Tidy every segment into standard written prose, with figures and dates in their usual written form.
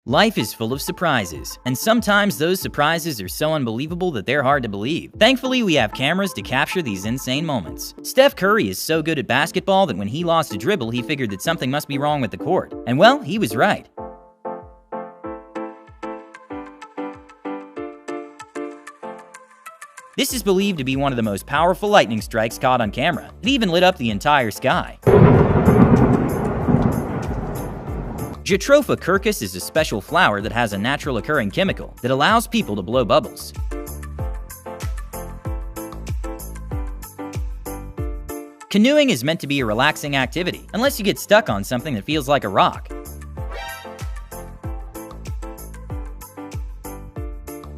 Life is full of surprises, and sometimes those surprises are so unbelievable that they're hard to believe. Thankfully, we have cameras to capture these insane moments. Steph Curry is so good at basketball that when he lost a dribble, he figured that something must be wrong with the court. And well, he was right. This is believed to be one of the most powerful lightning strikes caught on camera. It even lit up the entire sky. Jatropha curcus is a special flower that has a natural occurring chemical that allows people to blow bubbles. Canoeing is meant to be a relaxing activity, unless you get stuck on something that feels like a rock.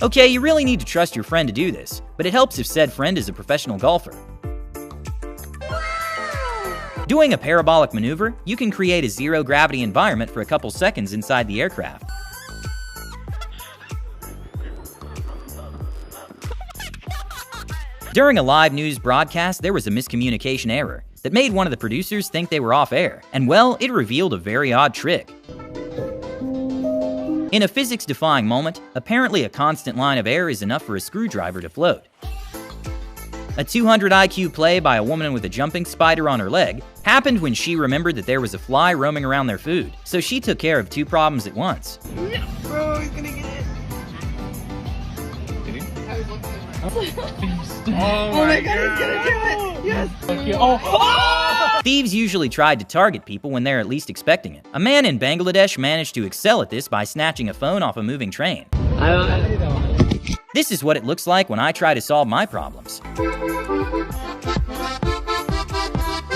Okay, you really need to trust your friend to do this, but it helps if said friend is a professional golfer. Doing a parabolic maneuver, you can create a zero-gravity environment for a couple seconds inside the aircraft. During a live news broadcast, there was a miscommunication error that made one of the producers think they were off air, and well, it revealed a very odd trick. In a physics-defying moment, apparently a constant line of air is enough for a screwdriver to float. A 200 IQ play by a woman with a jumping spider on her leg happened when she remembered that there was a fly roaming around their food, so she took care of two problems at once. No, bro, he's gonna get it. Oh my god, he's gonna do it! Yes! Oh. Thieves usually tried to target people when they're at least expecting it. A man in Bangladesh managed to excel at this by snatching a phone off a moving train. This is what it looks like when I try to solve my problems.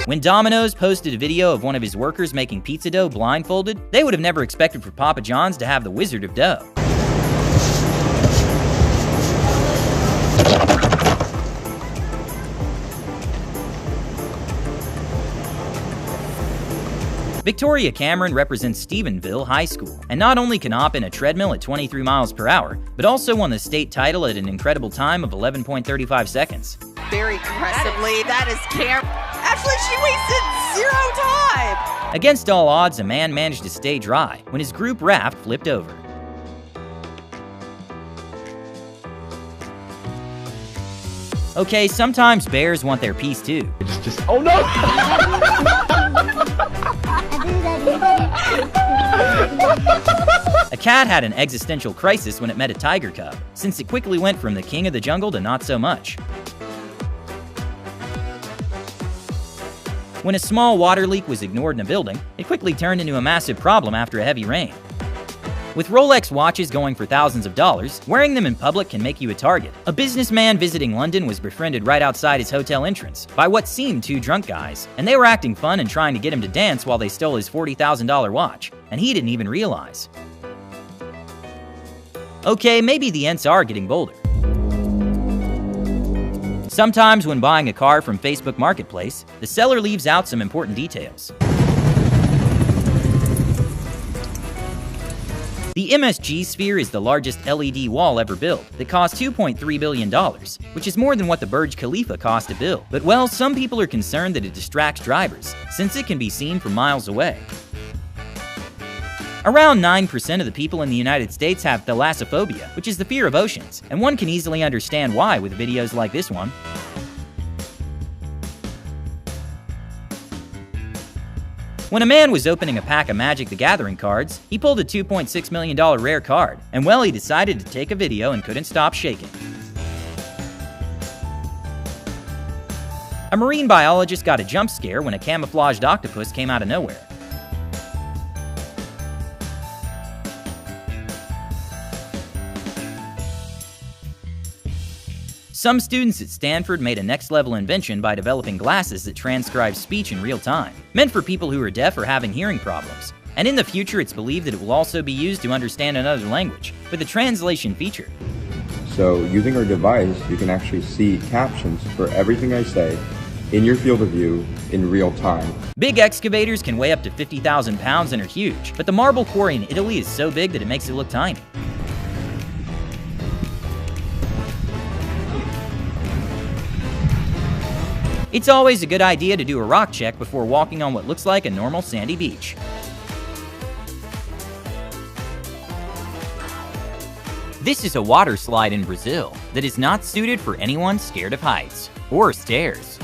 When Domino's posted a video of one of his workers making pizza dough blindfolded, they would have never expected for Papa John's to have the Wizard of Dough. Victoria Cameron represents Stephenville High School, and not only can hop in a treadmill at 23 miles per hour, but also won the state title at an incredible time of 11.35 seconds. Very aggressively, that is Cam. Actually, she wasted 0 time! Against all odds, a man managed to stay dry when his group raft flipped over. Okay, sometimes bears want their piece too. Oh no! A cat had an existential crisis when it met a tiger cub, since it quickly went from the king of the jungle to not so much. When a small water leak was ignored in a building, it quickly turned into a massive problem after a heavy rain. With Rolex watches going for thousands of dollars, wearing them in public can make you a target. A businessman visiting London was befriended right outside his hotel entrance by what seemed two drunk guys, and they were acting fun and trying to get him to dance while they stole his $40,000 watch, and he didn't even realize. Okay, maybe the ents are getting bolder. Sometimes when buying a car from Facebook Marketplace, the seller leaves out some important details. The MSG Sphere is the largest LED wall ever built that cost $2.3 billion, which is more than what the Burj Khalifa cost to build. But well, some people are concerned that it distracts drivers, since it can be seen from miles away. Around 9% of the people in the United States have thalassophobia, which is the fear of oceans, and one can easily understand why with videos like this one. When a man was opening a pack of Magic the Gathering cards, he pulled a $2.6 million rare card, and well, he decided to take a video and couldn't stop shaking. A marine biologist got a jump scare when a camouflaged octopus came out of nowhere. Some students at Stanford made a next-level invention by developing glasses that transcribe speech in real time, meant for people who are deaf or having hearing problems. And in the future, it's believed that it will also be used to understand another language, with a translation feature. So, using our device, you can actually see captions for everything I say in your field of view in real time. Big excavators can weigh up to 50,000 pounds and are huge, but the marble quarry in Italy is so big that it makes it look tiny. It's always a good idea to do a rock check before walking on what looks like a normal sandy beach. This is a water slide in Brazil that is not suited for anyone scared of heights or stairs.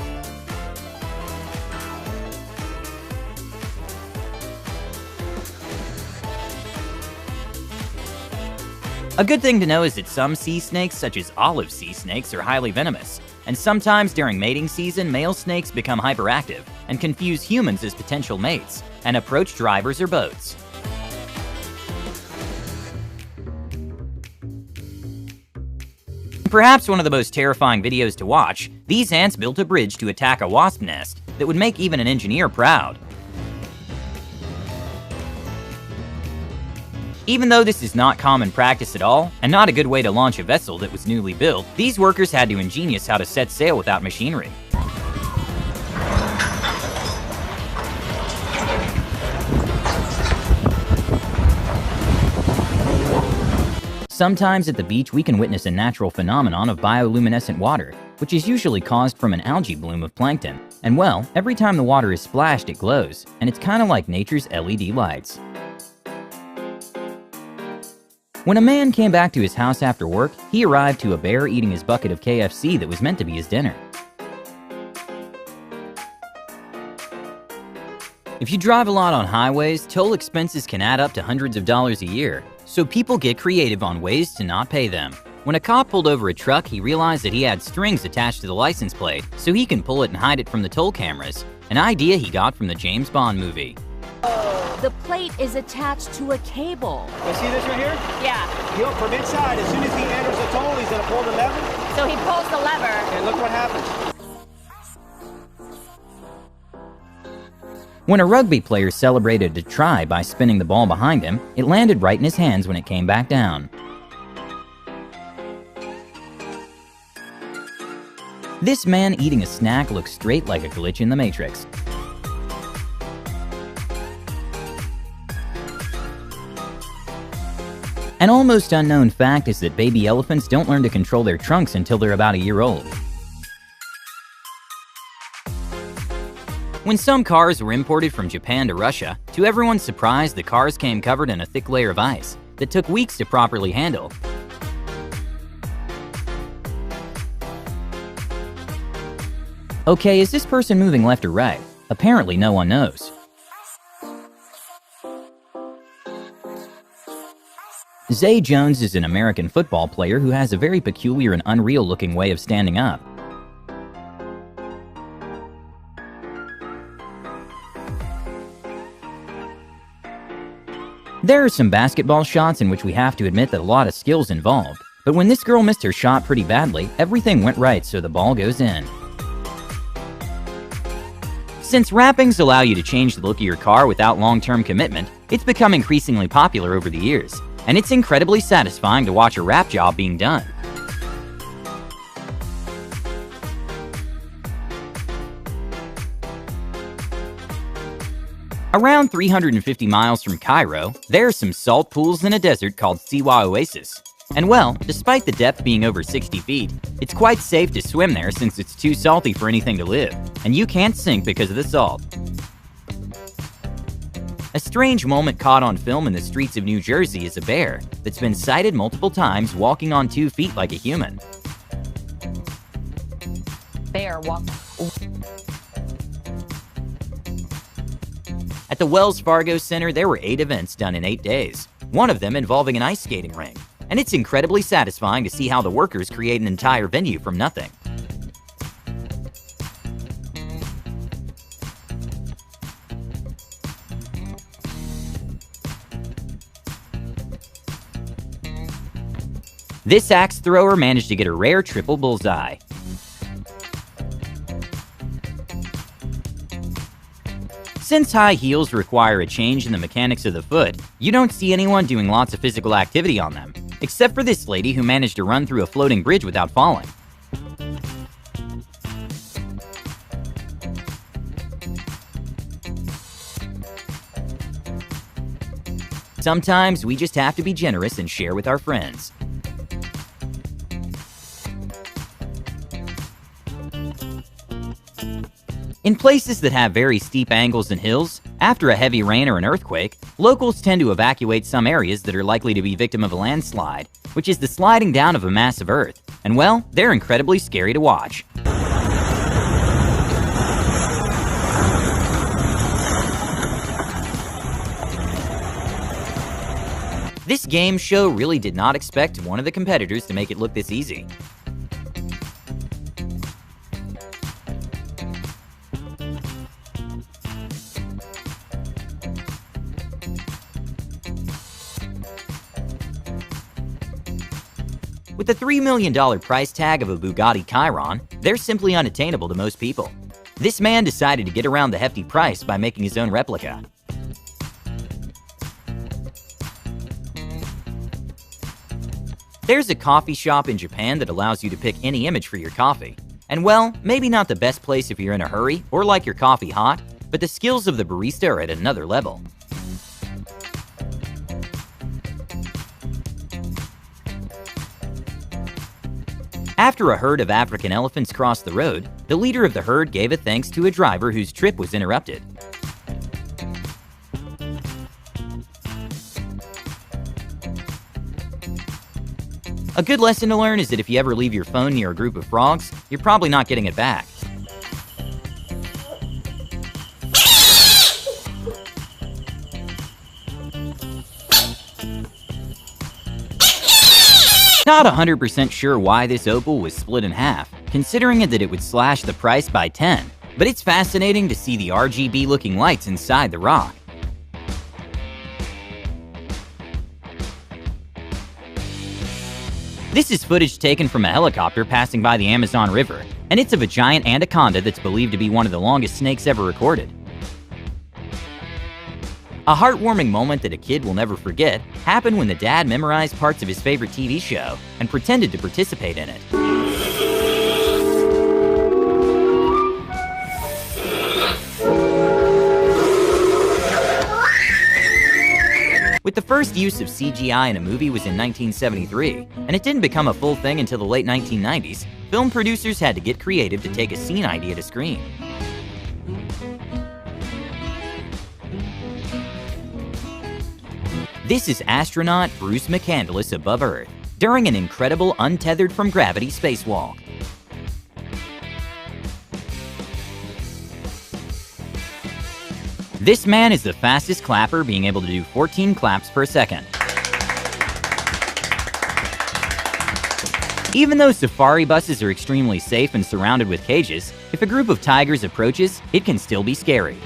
A good thing to know is that some sea snakes, such as olive sea snakes, are highly venomous, and sometimes during mating season, male snakes become hyperactive and confuse humans as potential mates and approach drivers or boats. Perhaps one of the most terrifying videos to watch, these ants built a bridge to attack a wasp nest that would make even an engineer proud. Even though this is not common practice at all, and not a good way to launch a vessel that was newly built, these workers had to ingenious how to set sail without machinery. Sometimes at the beach we can witness a natural phenomenon of bioluminescent water, which is usually caused from an algae bloom of plankton. And well, every time the water is splashed it glows, and it's kinda like nature's LED lights. When a man came back to his house after work, he arrived to a bear eating his bucket of KFC that was meant to be his dinner. If you drive a lot on highways, toll expenses can add up to hundreds of dollars a year, so people get creative on ways to not pay them. When a cop pulled over a truck, he realized that he had strings attached to the license plate, so he can pull it and hide it from the toll cameras, an idea he got from the James Bond movie. The plate is attached to a cable. You see this right here? Yeah. You know, from inside, as soon as he enters the toll, he's gonna pull the lever, So he pulls the lever. and look what happens. When a rugby player celebrated a try by spinning the ball behind him, it landed right in his hands when it came back down. This man eating a snack looks straight like a glitch in the Matrix. An almost unknown fact is that baby elephants don't learn to control their trunks until they're about a year old. When some cars were imported from Japan to Russia, to everyone's surprise, the cars came covered in a thick layer of ice that took weeks to properly handle. Okay, is this person moving left or right? Apparently no one knows. Zay Jones is an American football player who has a very peculiar and unreal-looking way of standing up. There are some basketball shots in which we have to admit that a lot of skill's involved, but when this girl missed her shot pretty badly, everything went right so the ball goes in. Since wrappings allow you to change the look of your car without long-term commitment, it's become increasingly popular over the years. And it's incredibly satisfying to watch a wrap job being done. Around 350 miles from Cairo, there are some salt pools in a desert called Siwa Oasis. And well, despite the depth being over 60 feet, it's quite safe to swim there since it's too salty for anything to live, and you can't sink because of the salt. A strange moment caught on film in the streets of New Jersey is a bear that's been sighted multiple times walking on 2 feet like a human. Bear walk. At the Wells Fargo Center, there were 8 events done in 8 days, one of them involving an ice skating rink. And it's incredibly satisfying to see how the workers create an entire venue from nothing. This axe thrower managed to get a rare triple bullseye. Since high heels require a change in the mechanics of the foot, you don't see anyone doing lots of physical activity on them, except for this lady who managed to run through a floating bridge without falling. Sometimes we just have to be generous and share with our friends. In places that have very steep angles and hills, After a heavy rain or an earthquake, locals tend to evacuate some areas that are likely to be victim of a landslide, which is the sliding down of a mass of earth. And well, they're incredibly scary to watch. This game show really did not expect one of the competitors to make it look this easy. With the $3 million price tag of a Bugatti Chiron, they're simply unattainable to most people. This man decided to get around the hefty price by making his own replica. There's a coffee shop in Japan that allows you to pick any image for your coffee. And well, maybe not the best place if you're in a hurry or like your coffee hot, but the skills of the barista are at another level. After a herd of African elephants crossed the road, the leader of the herd gave a thanks to a driver whose trip was interrupted. A good lesson to learn is that if you ever leave your phone near a group of frogs, you're probably not getting it back. Not 100% sure why this opal was split in half, considering that it would slash the price by 10, but it's fascinating to see the RGB looking lights inside the rock. This is footage taken from a helicopter passing by the Amazon River, and it's of a giant anaconda that's believed to be one of the longest snakes ever recorded. A heartwarming moment that a kid will never forget happened when the dad memorized parts of his favorite TV show and pretended to participate in it. With the first use of CGI in a movie was in 1973, and it didn't become a full thing until the late 1990s, film producers had to get creative to take a scene idea to screen. This is astronaut Bruce McCandless above Earth, during an incredible untethered from gravity spacewalk. This man is the fastest clapper, being able to do 14 claps per second. Even though safari buses are extremely safe and surrounded with cages, if a group of tigers approaches, it can still be scary.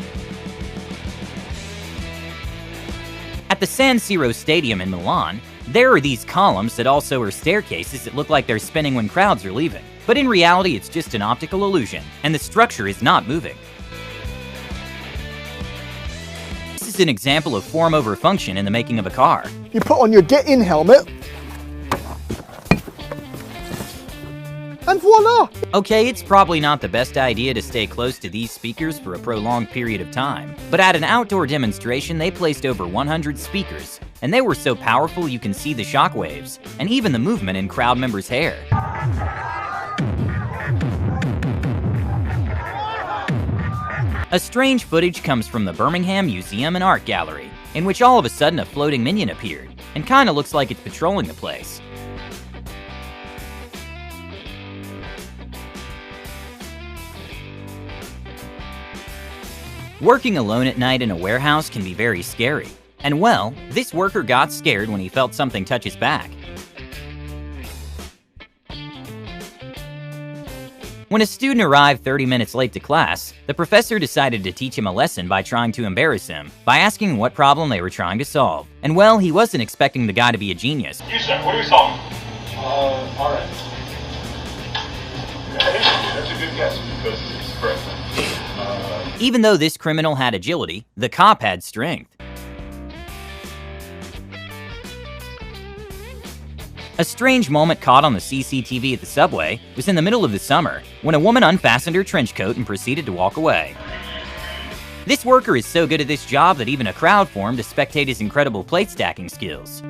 At the San Siro Stadium in Milan, there are these columns that also are staircases that look like they're spinning when crowds are leaving. But in reality, it's just an optical illusion, and the structure is not moving. This is an example of form over function in the making of a car. You put on your get-in helmet, and voila! Okay, it's probably not the best idea to stay close to these speakers for a prolonged period of time, but at an outdoor demonstration they placed over 100 speakers, and they were so powerful you can see the shock waves, and even the movement in crowd members' hair. A strange footage comes from the Birmingham Museum and Art Gallery, in which all of a sudden a floating minion appeared, and kinda looks like it's patrolling the place. Working alone at night in a warehouse can be very scary. And well, this worker got scared when he felt something touch his back. When a student arrived 30 minutes late to class, the professor decided to teach him a lesson by trying to embarrass him, by asking what problem they were trying to solve. And well, he wasn't expecting the guy to be a genius. You sir, what are we solving? Alright. That's a good guess because it's correct. Even though this criminal had agility, the cop had strength. A strange moment caught on the CCTV at the subway was in the middle of the summer, when a woman unfastened her trench coat and proceeded to walk away. This worker is so good at this job that even a crowd formed to spectate his incredible plate stacking skills.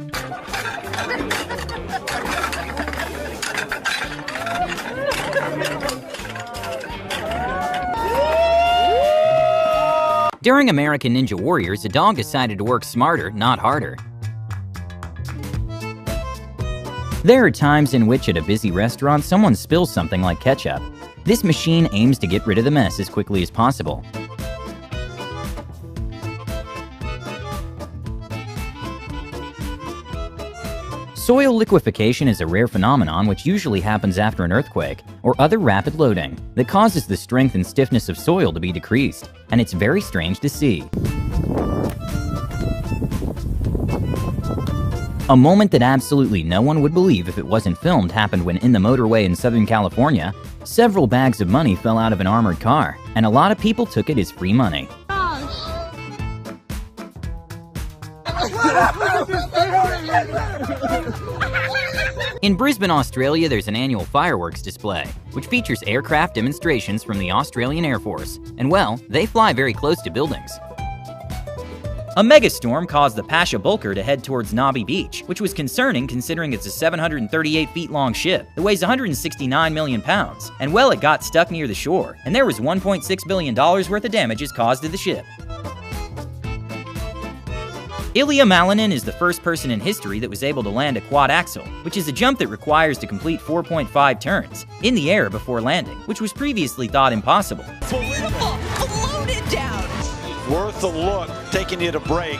During American Ninja Warriors, a dog decided to work smarter, not harder. There are times in which at a busy restaurant, someone spills something like ketchup. This machine aims to get rid of the mess as quickly as possible. Soil liquefaction is a rare phenomenon which usually happens after an earthquake or other rapid loading that causes the strength and stiffness of soil to be decreased, and it's very strange to see. A moment that absolutely no one would believe if it wasn't filmed happened when in the motorway in Southern California, several bags of money fell out of an armored car, and a lot of people took it as free money. In Brisbane, Australia, there's an annual fireworks display, which features aircraft demonstrations from the Australian Air Force, and well, they fly very close to buildings. A megastorm caused the Pasha Bulker to head towards Nobby Beach, which was concerning considering it's a 738 feet long ship that weighs 169 million pounds. And well, it got stuck near the shore, and there was $1.6 billion worth of damages caused to the ship. Ilya Malinin is the first person in history that was able to land a quad axel, which is a jump that requires to complete 4.5 turns in the air before landing, which was previously thought impossible. Floated down. Worth a look, taking it a break.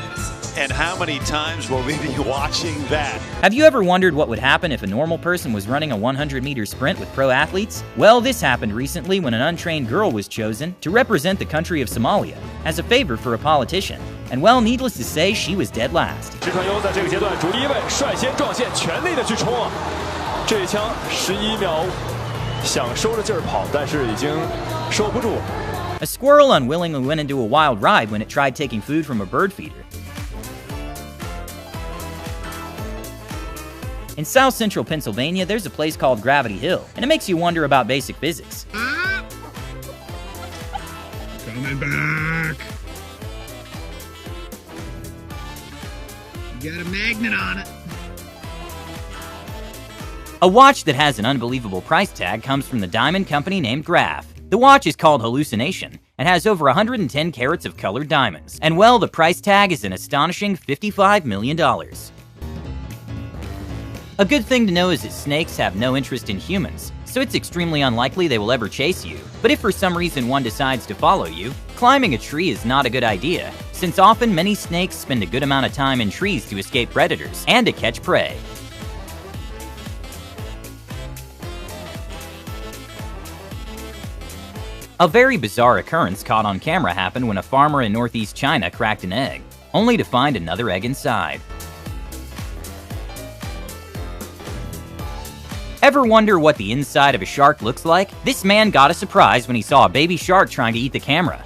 And how many times will we be watching that? Have you ever wondered what would happen if a normal person was running a 100-meter sprint with pro athletes? Well, this happened recently when an untrained girl was chosen to represent the country of Somalia as a favor for a politician. And well, needless to say, she was dead last. 石川优在这个阶段逐一位率先撞线，全力的去冲啊！这一枪11秒，想收着劲儿跑，但是已经收不住。 A squirrel unwillingly went into a wild ride when it tried taking food from a bird feeder. In South Central Pennsylvania, there's a place called Gravity Hill, and it makes you wonder about basic physics. Coming back. You got a magnet on it. A watch that has an unbelievable price tag comes from the diamond company named Graf. The watch is called Hallucination and has over 110 carats of colored diamonds. And well, the price tag is an astonishing $55 million. A good thing to know is that snakes have no interest in humans, so it's extremely unlikely they will ever chase you. But if for some reason one decides to follow you, climbing a tree is not a good idea, since often many snakes spend a good amount of time in trees to escape predators and to catch prey. A very bizarre occurrence caught on camera happened when a farmer in northeast China cracked an egg, only to find another egg inside. Ever wonder what the inside of a shark looks like? This man got a surprise when he saw a baby shark trying to eat the camera.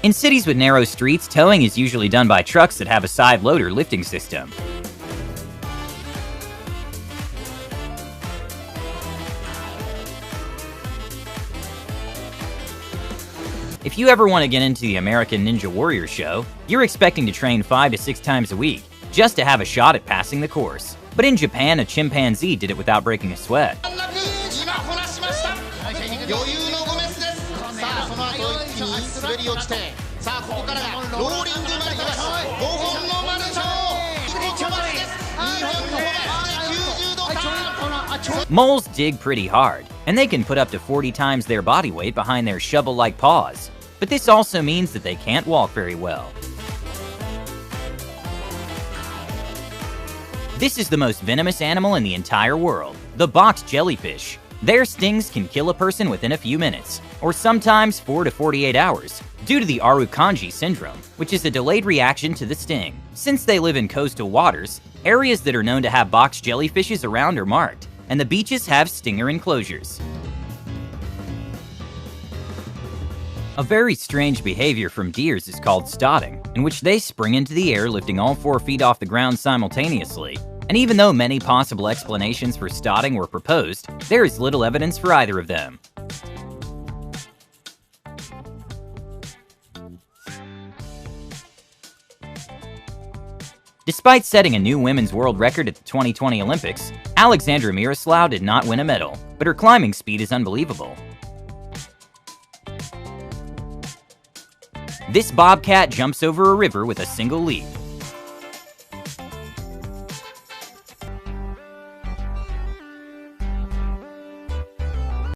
In cities with narrow streets, towing is usually done by trucks that have a side loader lifting system. If you ever want to get into the American Ninja Warrior show, you're expecting to train 5 to 6 times a week, just to have a shot at passing the course. But in Japan, a chimpanzee did it without breaking a sweat. Moles dig pretty hard, and they can put up to 40 times their body weight behind their shovel-like paws. But this also means that they can't walk very well. This is the most venomous animal in the entire world, the box jellyfish. Their stings can kill a person within a few minutes, or sometimes 4 to 48 hours, due to the Arukanji syndrome, which is a delayed reaction to the sting. Since they live in coastal waters, areas that are known to have box jellyfishes around are marked, and the beaches have stinger enclosures. A very strange behavior from deers is called stotting, in which they spring into the air lifting all 4 feet off the ground simultaneously. And even though many possible explanations for stotting were proposed, there is little evidence for either of them. Despite setting a new women's world record at the 2020 Olympics, Alexandra Miroslav did not win a medal, but her climbing speed is unbelievable. This bobcat jumps over a river with a single leap.